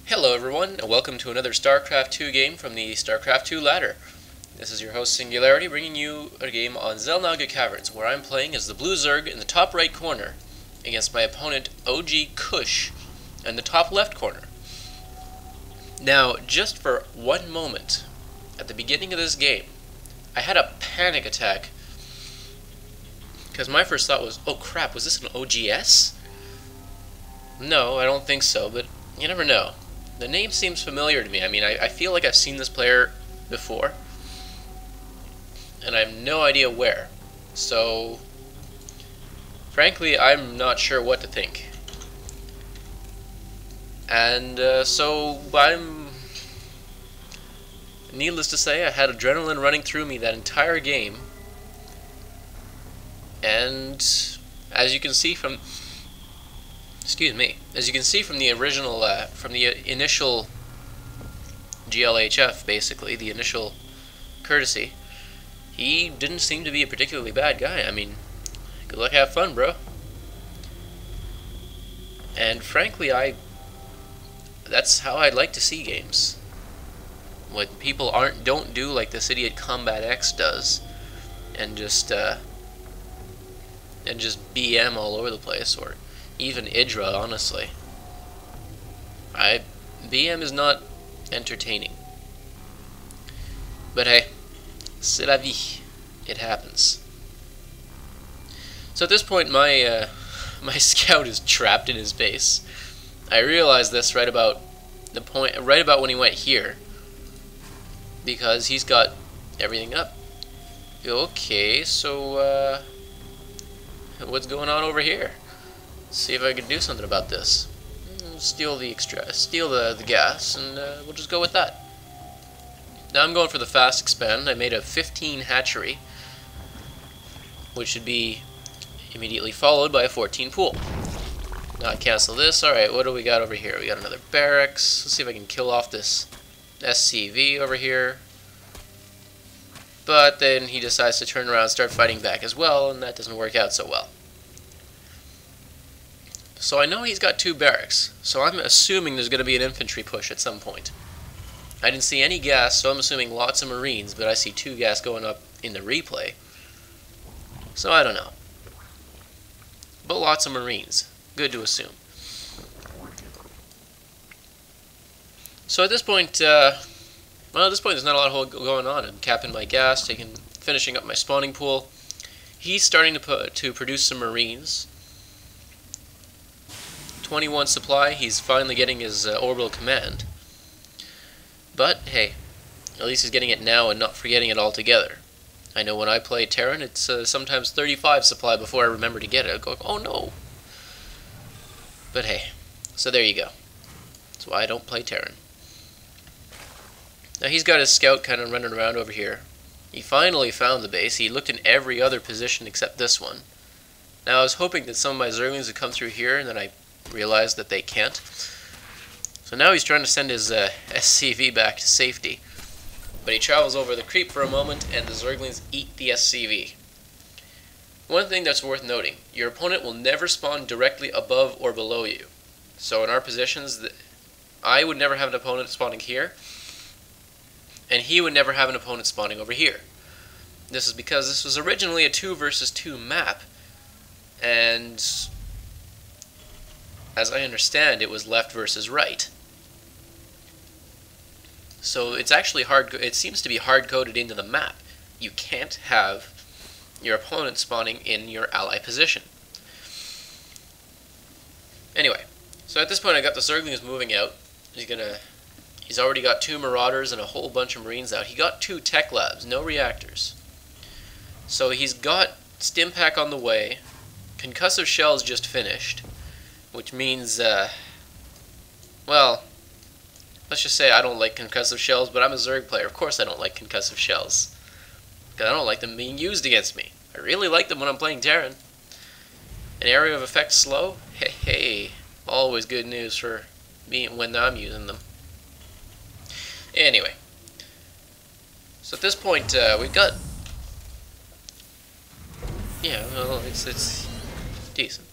Hello everyone, and welcome to another StarCraft 2 game from the StarCraft 2 ladder. This is your host Singularity, bringing you a game on Zelnaga Caverns, where I'm playing as the blue Zerg in the top right corner, against my opponent oGkusH in the top left corner. Now, just for one moment, at the beginning of this game, I had a panic attack, because my first thought was, oh crap, was this an oGS? No, I don't think so, but you never know. The name seems familiar to me. I mean, I feel like I've seen this player before, and I have no idea where. So, frankly, I'm not sure what to think. And so, needless to say, I had adrenaline running through me that entire game. And as you can see from as you can see from the original, from the initial GLHF, basically, the initial courtesy, he didn't seem to be a particularly bad guy. I mean, good luck, have fun, bro. And frankly, that's how I'd like to see games. When people don't do like this idiot Combat X does, and just BM all over the place, or even Idra, honestly. BM is not entertaining. But hey, c'est la vie. It happens. So at this point, my scout is trapped in his base. I realized this right about when he went here, because he's got everything up. Okay, so what's going on over here? See if I can do something about this. Steal the gas, and we'll just go with that. Now I'm going for the fast expand. I made a 15 hatchery, which should be immediately followed by a 14 pool. Now I cancel this. Alright, what do we got over here? We got another barracks. Let's see if I can kill off this SCV over here. But then he decides to turn around and start fighting back as well, and that doesn't work out so well. So I know he's got 2 barracks, so I'm assuming there's going to be an infantry push at some point. I didn't see any gas, so I'm assuming lots of Marines, but I see 2 gas going up in the replay. So I don't know. But lots of Marines. Good to assume. So at this point, there's not a lot going on. I'm capping my gas, finishing up my spawning pool. He's starting to produce some Marines. 21 supply, he's finally getting his orbital command. But, hey, at least he's getting it now and not forgetting it altogether. I know when I play Terran, it's sometimes 35 supply before I remember to get it. I go, oh no! But hey, so there you go. That's why I don't play Terran. Now he's got his scout kind of running around over here. He finally found the base. He looked in every other position except this one. Now I was hoping that some of my Zerglings would come through here, and then I realized that they can't. So now he's trying to send his SCV back to safety. But he travels over the creep for a moment, and the Zerglings eat the SCV. One thing that's worth noting, your opponent will never spawn directly above or below you. So in our positions, I would never have an opponent spawning here, and he would never have an opponent spawning over here. This is because this was originally a 2 versus 2 map, and as I understand, it was left versus right. So it's actually it seems to be hard-coded into the map. You can't have your opponent spawning in your ally position. Anyway, so at this point I got the Zerglings moving out. He's already got 2 Marauders and a whole bunch of Marines out. He got 2 tech labs, no reactors. So he's got Stimpack on the way. Concussive Shells just finished. Which means, well, let's just say I don't like concussive shells, but I'm a Zerg player. Of course I don't like concussive shells. Because I don't like them being used against me. I really like them when I'm playing Terran. An area of effect slow? Hey, hey. Always good news for me when I'm using them. Anyway. So at this point, we've got... Yeah, well, it's decent.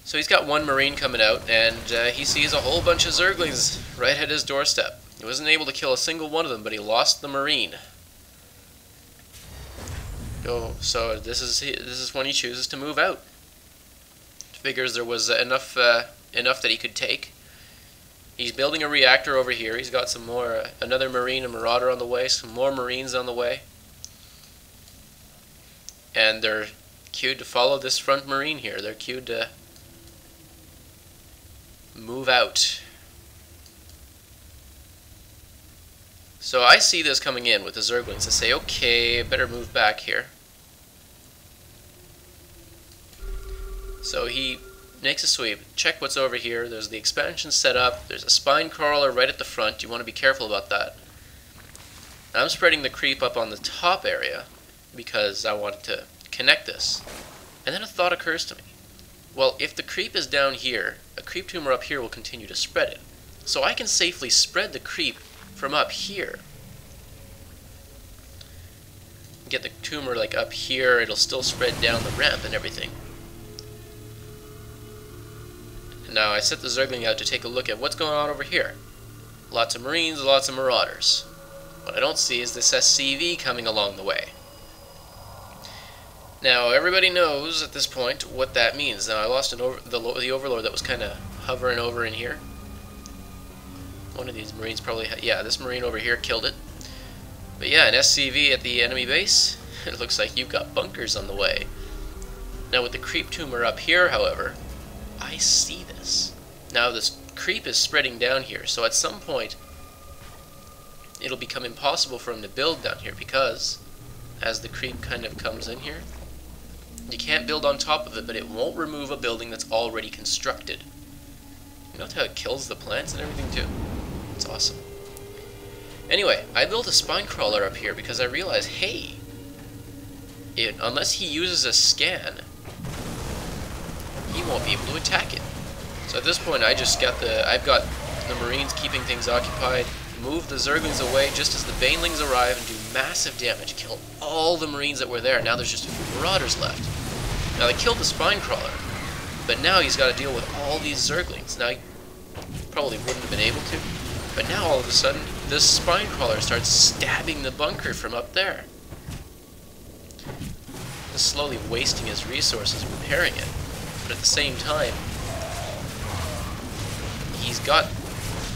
So he's got one Marine coming out, and he sees a whole bunch of Zerglings right at his doorstep. He wasn't able to kill a single one of them, but he lost the Marine. So this is when he chooses to move out. Figures there was enough that he could take. He's building a reactor over here. He's got some more, another Marine and Marauder on the way, some more Marines on the way. And they're queued to follow this front Marine here. They're queued to move out. So I see this coming in with the Zerglings. I say, okay, better move back here. So he makes a sweep. Check what's over here. There's the expansion set up. There's a spine crawler right at the front. You want to be careful about that. I'm spreading the creep up on the top area because I wanted to connect this. And then a thought occurs to me. Well, if the creep is down here, a creep tumor up here will continue to spread it. So I can safely spread the creep from up here. Get the tumor like up here, it'll still spread down the ramp and everything. Now I set the Zergling out to take a look at what's going on over here. Lots of Marines, lots of Marauders. What I don't see is this SCV coming along the way. Now everybody knows at this point what that means. Now I lost the Overlord that was kind of hovering over in here. One of these Marines probably, yeah, this Marine over here killed it. But yeah, an SCV at the enemy base. It looks like you've got bunkers on the way. Now with the creep tumor up here, however, I see this. Now this creep is spreading down here, so at some point it'll become impossible for him to build down here because as the creep kind of comes in here, you can't build on top of it, but it won't remove a building that's already constructed. You note how it kills the plants and everything too? It's awesome. Anyway, I built a spine crawler up here because I realized, hey, unless he uses a scan, he won't be able to attack it. So at this point, I've got the Marines keeping things occupied, move the Zerglings away just as the Banelings arrive and do massive damage, kill all the Marines that were there. Now there's just a few Marauders left. Now they killed the spine crawler, but now he's got to deal with all these Zerglings. Now he probably wouldn't have been able to, but now all of a sudden this spine crawler starts stabbing the bunker from up there. He's slowly wasting his resources repairing it, but at the same time he's got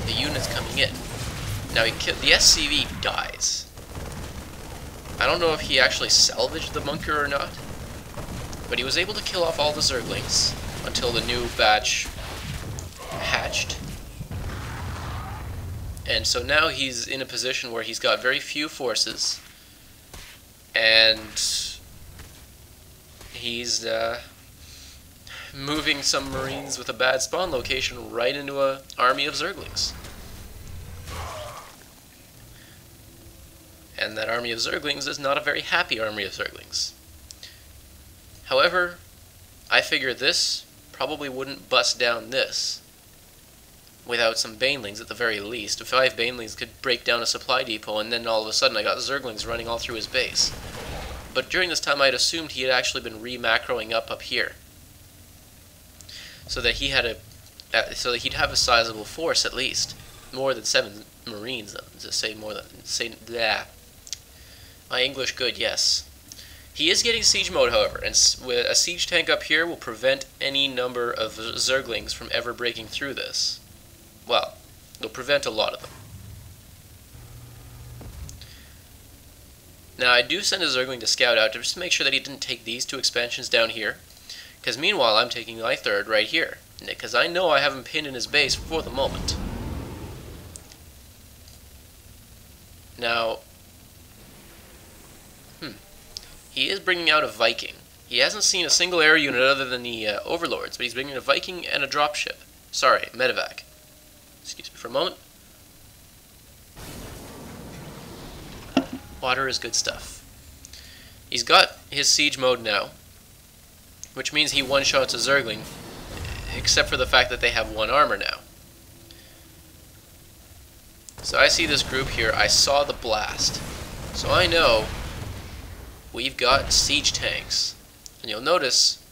the units coming in. Now the SCV dies. I don't know if he actually salvaged the bunker or not, but he was able to kill off all the Zerglings until the new batch hatched. And so now he's in a position where he's got very few forces, and he's moving some Marines with a bad spawn location right into an army of Zerglings. And that army of Zerglings is not a very happy army of Zerglings. However, I figure this probably wouldn't bust down this without some Banelings at the very least. 5 Banelings could break down a supply depot, and then all of a sudden I got Zerglings running all through his base. But during this time I had assumed he had actually been re-macroing up here, so that he'd have a sizable force at least, more than 7 Marines. To say more than my English good, yes. He is getting siege mode, however, and with a siege tank up here will prevent any number of Zerglings from ever breaking through this. Well, they'll prevent a lot of them. Now, I do send a Zergling to scout out just to make sure that he didn't take these 2 expansions down here, because meanwhile I'm taking my 3rd right here, because I know I have him pinned in his base for the moment. Now, he is bringing out a Viking. He hasn't seen a single air unit other than the Overlords, but he's bringing a Viking and a dropship. Sorry, medevac. Excuse me for a moment. Water is good stuff. He's got his siege mode now, which means he one-shots a Zergling, except for the fact that they have 1 armor now. So I see this group here. I saw the blast. So I know we've got siege tanks. And you'll notice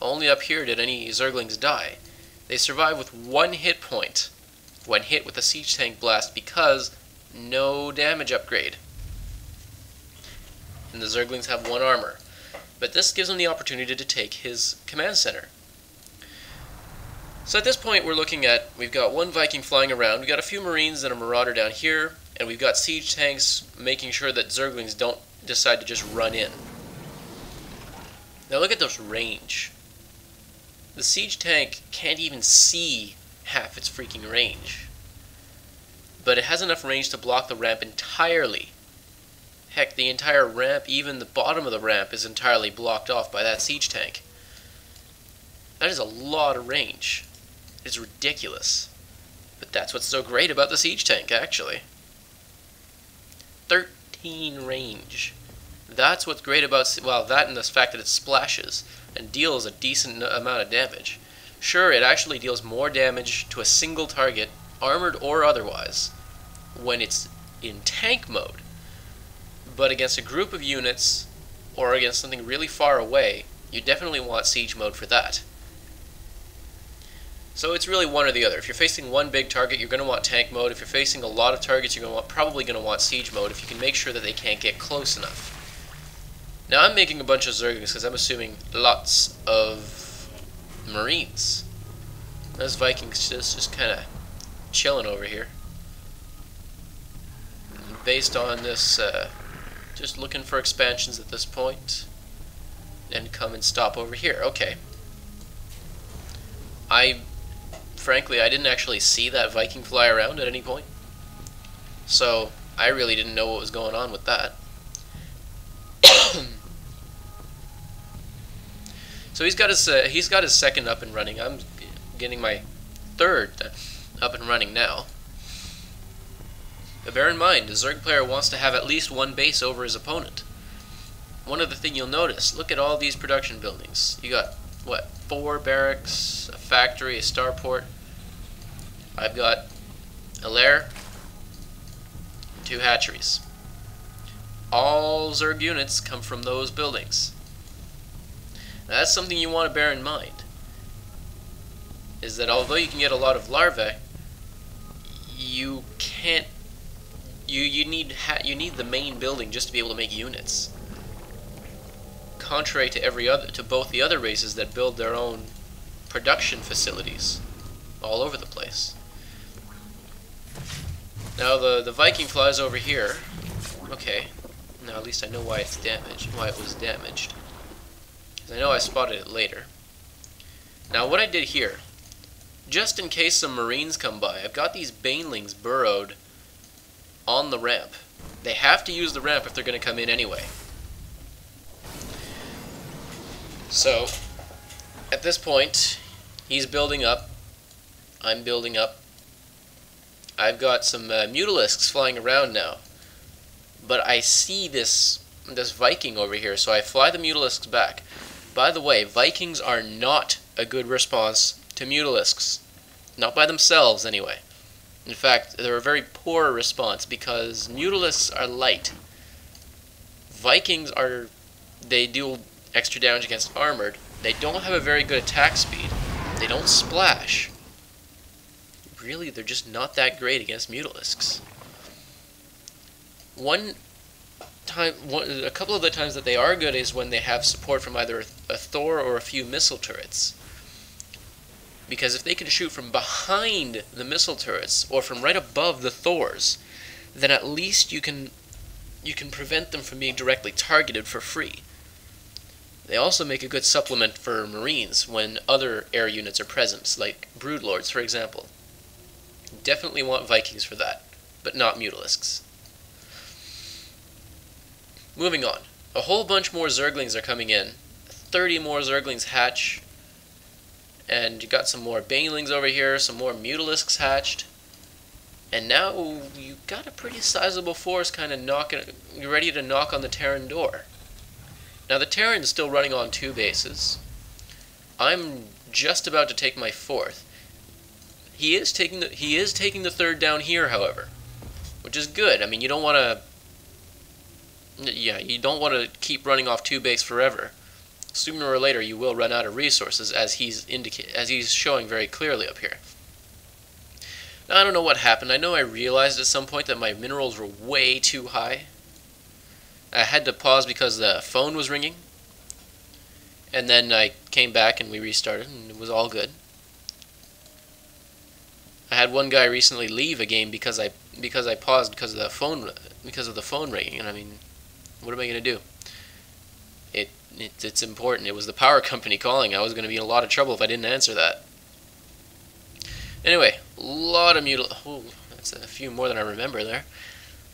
Only up here did any Zerglings die. They survive with 1 hit point when hit with a siege tank blast because no damage upgrade. And the Zerglings have 1 armor. But this gives him the opportunity to take his command center. So at this point we're looking at, we've got 1 Viking flying around, we've got a few Marines and a Marauder down here, and we've got siege tanks making sure that Zerglings don't decide to just run in. Now look at this range. The siege tank can't even see half its freaking range. But it has enough range to block the ramp entirely. Heck, the entire ramp, even the bottom of the ramp, is entirely blocked off by that siege tank. That is a lot of range. It's ridiculous. But that's what's so great about the siege tank, actually. 13 range. That's what's great about, well, that and the fact that it splashes and deals a decent amount of damage. Sure, it actually deals more damage to a single target, armored or otherwise, when it's in tank mode. But against a group of units, or against something really far away, you definitely want siege mode for that. So it's really one or the other. If you're facing 1 big target, you're going to want tank mode. If you're facing a lot of targets, you're probably going to want siege mode if you can make sure that they can't get close enough. Now I'm making a bunch of Zerglings because I'm assuming lots of Marines. Those Vikings just kind of chilling over here. Based on this, just looking for expansions at this point. And come and stop over here. Okay. Frankly, I didn't actually see that Viking fly around at any point. So, I really didn't know what was going on with that. So he's got his second up and running. I'm getting my third up and running now. But bear in mind, a Zerg player wants to have at least 1 base over his opponent. One other thing you'll notice, look at all these production buildings. You got, what, 4 barracks, a factory, a starport. I've got a lair, 2 hatcheries. All Zerg units come from those buildings. Now that's something you want to bear in mind, is that although you can get a lot of larvae, you can't, you need the main building just to be able to make units. Contrary to both the other races that build their own production facilities all over the place. Now the Viking flies over here. Okay. Now at least I know why it's damaged, why it was damaged. Because I know I spotted it later. Now what I did here, just in case some Marines come by, I've got these Banelings burrowed on the ramp. They have to use the ramp if they're going to come in anyway. So, at this point, he's building up. I'm building up. I've got some Mutalisks flying around now. But I see this Viking over here, so I fly the Mutalisks back. By the way, Vikings are not a good response to Mutalisks. Not by themselves, anyway. In fact, they're a very poor response because Mutalisks are light. Vikings are... they deal extra damage against armored. They don't have a very good attack speed. They don't splash. Really, they're just not that great against Mutalisks. A couple of the times that they are good is when they have support from either a Thor or a few missile turrets. Because if they can shoot from behind the missile turrets or from right above the Thors, then at least you can prevent them from being directly targeted for free. They also make a good supplement for Marines when other air units are present, like Broodlords, for example. Definitely want Vikings for that, but not Mutalisks. Moving on. A whole bunch more Zerglings are coming in. 30 more Zerglings hatch. And you got some more Banelings over here, some more Mutalisks hatched. And now you got a pretty sizable force kind of ready to knock on the Terran door. Now the Terran is still running on 2 bases. I'm just about to take my 4th. He is taking the 3rd down here, however, which is good. I mean, you don't want to keep running off 2 base forever. sooner or later you will run out of resources, as he's showing very clearly up here. Now, I don't know what happened. I know I realized at some point that my minerals were way too high. I had to pause because the phone was ringing. And then I came back and we restarted, and it was all good. I had one guy recently leave a game because I paused because of the phone ringing, and I mean, what am I going to do? It's important. It was the power company calling. I was going to be in a lot of trouble if I didn't answer that. Anyway, a lot of oh, that's a few more than I remember there.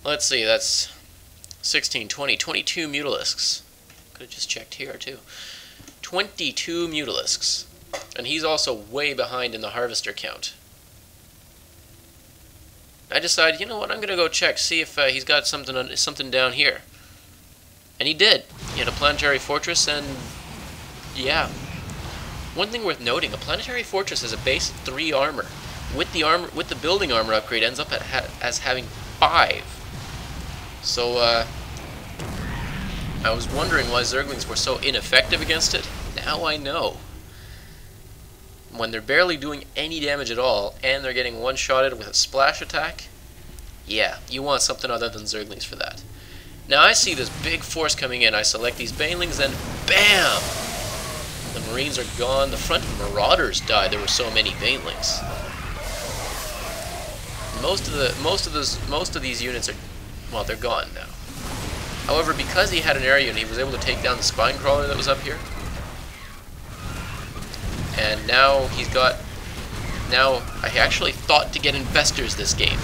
Let's see, that's 16, 20, 22 mutalisks. Could have just checked here too. 22 mutalisks. And he's also way behind in the harvester count. I decided, you know what, I'm going to go check, see if he's got something down here. And he did. He had a planetary fortress, and yeah. One thing worth noting, a planetary fortress has a base 3 armor. With the building armor upgrade, ends up as having 5. So I was wondering why Zerglings were so ineffective against it. Now I know. When they're barely doing any damage at all, and they're getting one-shotted with a splash attack, yeah, you want something other than Zerglings for that. Now I see this big force coming in, I select these Banelings, and BAM! The Marines are gone. The front Marauders died, there were so many Banelings. Most of these units are, well, they're gone now. However, because he had an area and he was able to take down the spine crawler that was up here, and now I actually thought to get infestors this game.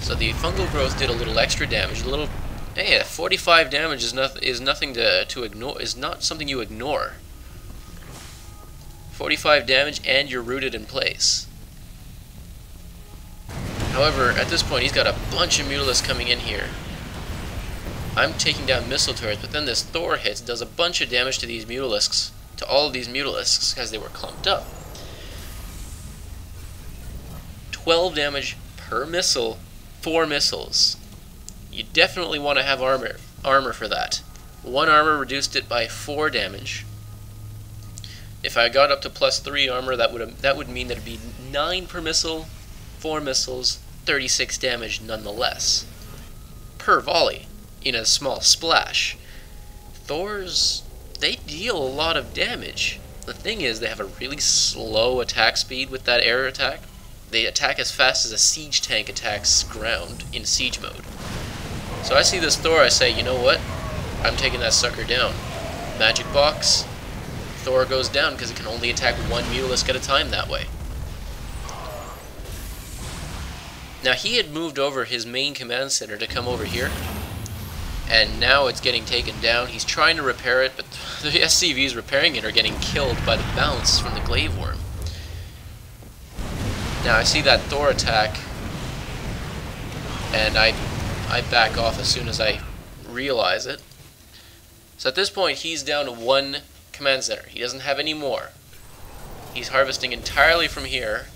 So the fungal growth did a little extra damage. Hey, 45 damage is nothing to ignore. Is not something you ignore. 45 damage and you're rooted in place. However, at this point he's got a bunch of mutalisks coming in here. I'm taking down missile turrets, but then this Thor hits, does a bunch of damage to these mutalisks. To all of these mutalisks, because they were clumped up. 12 damage per missile, 4 missiles. You definitely want to have armor for that. 1 armor reduced it by 4 damage. If I got up to +3 armor, that would mean that it'd be 9 per missile, 4 missiles, 36 damage nonetheless. Per volley, in a small splash. Thors, they deal a lot of damage. The thing is, they have a really slow attack speed with that air attack. They attack as fast as a siege tank attacks ground in siege mode. So I see this Thor, I say, you know what? I'm taking that sucker down. Magic box. Thor goes down because it can only attack 1 mutalisk at a time that way. Now he had moved over his main command center to come over here. And now it's getting taken down. He's trying to repair it, but the SCVs repairing it are getting killed by the bounce from the glaive worm. Now I see that Thor attack, and I back off as soon as I realize it. So at this point he's down to 1 command center. He doesn't have any more. He's harvesting entirely from here,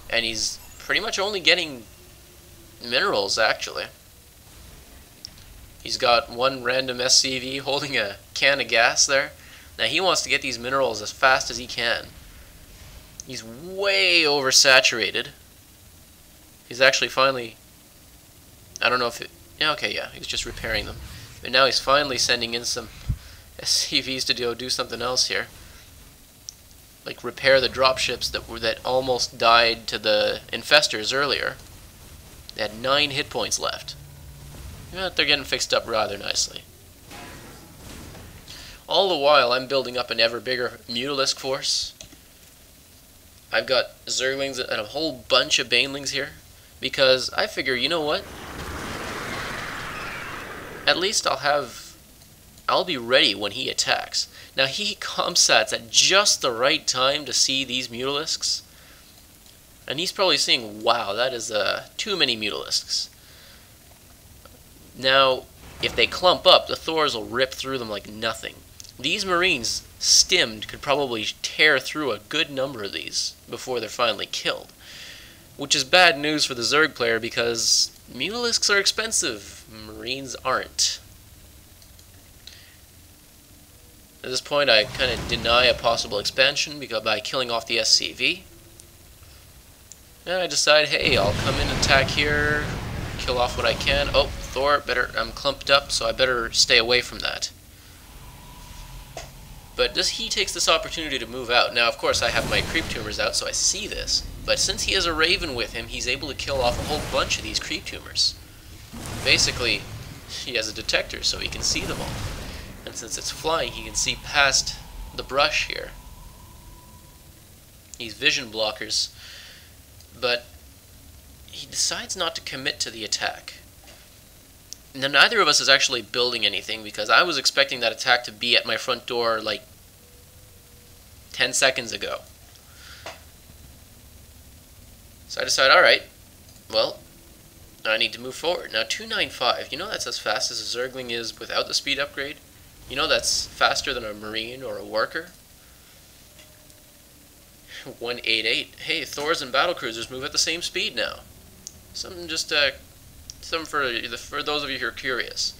and he's pretty much only getting minerals actually. He's got 1 random SCV holding a can of gas there. Now he wants to get these minerals as fast as he can. He's way oversaturated. He's actually finally, I don't know if it, yeah, okay, yeah, he's just repairing them. But now he's finally sending in some SCVs to do something else here. Like repair the dropships that almost died to the infestors earlier. They had 9 hit points left. Yeah, they're getting fixed up rather nicely. All the while, I'm building up an ever bigger mutalisk force. I've got Zerglings and a whole bunch of Banelings here, because I figure, you know what? At least I'll be ready when he attacks. Now he comsats at just the right time to see these mutalisks, and he's probably saying, wow, that is too many mutalisks. Now, if they clump up, the Thors will rip through them like nothing. These Marines, stimmed, could probably tear through a good number of these before they're finally killed. Which is bad news for the Zerg player because mutalisks are expensive, Marines aren't. At this point, I kind of deny a possible expansion by killing off the SCV. And I decide, hey, I'll come in and attack here, kill off what I can. Oh, Thor, I'm clumped up, so I better stay away from that. But he takes this opportunity to move out. Now, of course, I have my creep tumors out, so I see this. But since he has a Raven with him, he's able to kill off a whole bunch of these creep tumors. Basically, he has a detector, so he can see them all. And since it's flying, he can see past the brush here. These vision blockers. But he decides not to commit to the attack. Now, neither of us is actually building anything, because I was expecting that attack to be at my front door like 10 seconds ago. So I decide, alright, well, I need to move forward. Now, 295, you know that's as fast as a Zergling is without the speed upgrade? You know that's faster than a Marine or a Worker? 188. Hey, Thors and Battlecruisers move at the same speed now. Something for those of you who are curious.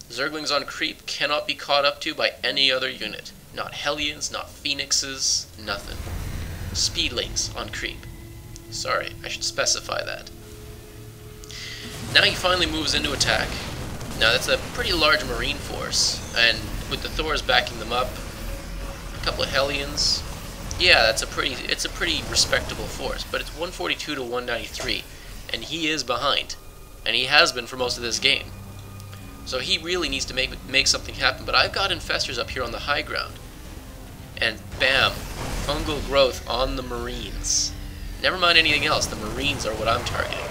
Zerglings on creep cannot be caught up to by any other unit. Not Hellions, not Phoenixes, nothing. Speedlings on creep. Sorry, I should specify that. Now he finally moves into attack. Now that's a pretty large Marine force, and with the Thors backing them up, a couple of Hellions, yeah, it's a pretty respectable force, but it's 142 to 193, and he is behind, and he has been for most of this game. So he really needs to make something happen, but I've got Infestors up here on the high ground, and bam, fungal growth on the Marines. Never mind anything else, the Marines are what I'm targeting.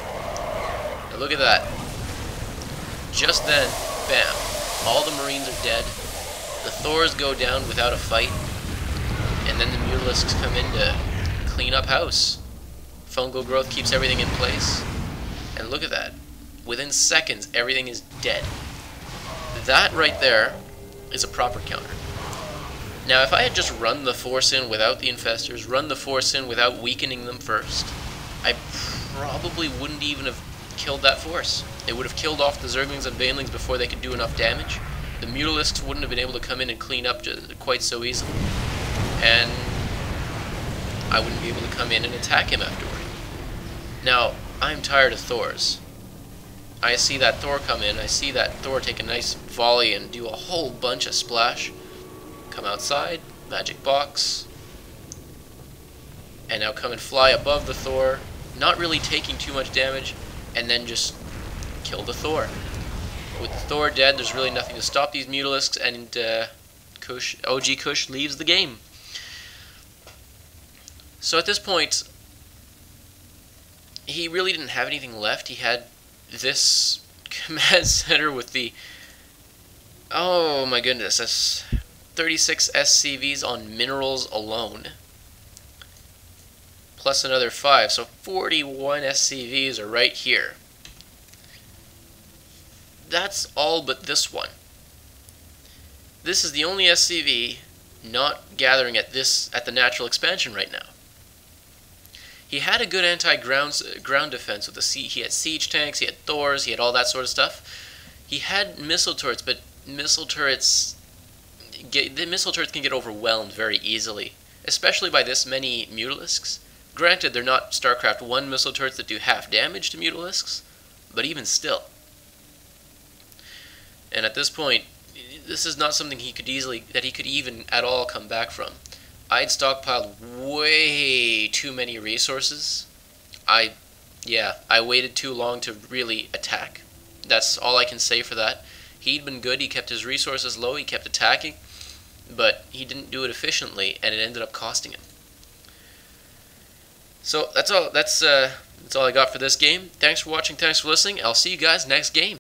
Now look at that. Just then, bam, all the Marines are dead, the Thors go down without a fight, and then the Mutalisks come in to clean up house. Fungal growth keeps everything in place, and look at that. Within seconds, everything is dead. That right there is a proper counter. Now, if I had just run the force in without the Infestors, run the force in without weakening them first, I probably wouldn't even have killed that force. It would have killed off the Zerglings and Banelings before they could do enough damage. The Mutalisks wouldn't have been able to come in and clean up quite so easily. And I wouldn't be able to come in and attack him afterward. Now, I'm tired of Thors. I see that Thor come in, I see that Thor take a nice volley and do a whole bunch of splash. Come outside, magic box, and now come and fly above the Thor, not really taking too much damage, and then just kill the Thor. With the Thor dead, there's really nothing to stop these Mutalisks, and oGkusH leaves the game. So at this point, he really didn't have anything left. He had this command center with the, oh my goodness, that's 36 SCVs on minerals alone, plus another 5, so 41 SCVs are right here. That's all but this one. This is the only SCV not gathering at the natural expansion right now. He had a good anti-ground defense with he had siege tanks, he had Thors, he had all that sort of stuff. He had missile turrets, but the missile turrets can get overwhelmed very easily, especially by this many Mutalisks. Granted, they're not StarCraft 1 missile turrets that do half damage to Mutalisks, but even still. And at this point, this is not something he could even at all come back from. I'd stockpiled way too many resources. I waited too long to really attack. That's all I can say for that. He'd been good, he kept his resources low, he kept attacking, but he didn't do it efficiently, and it ended up costing him. So that's all I got for this game. Thanks for watching, thanks for listening. I'll see you guys next game.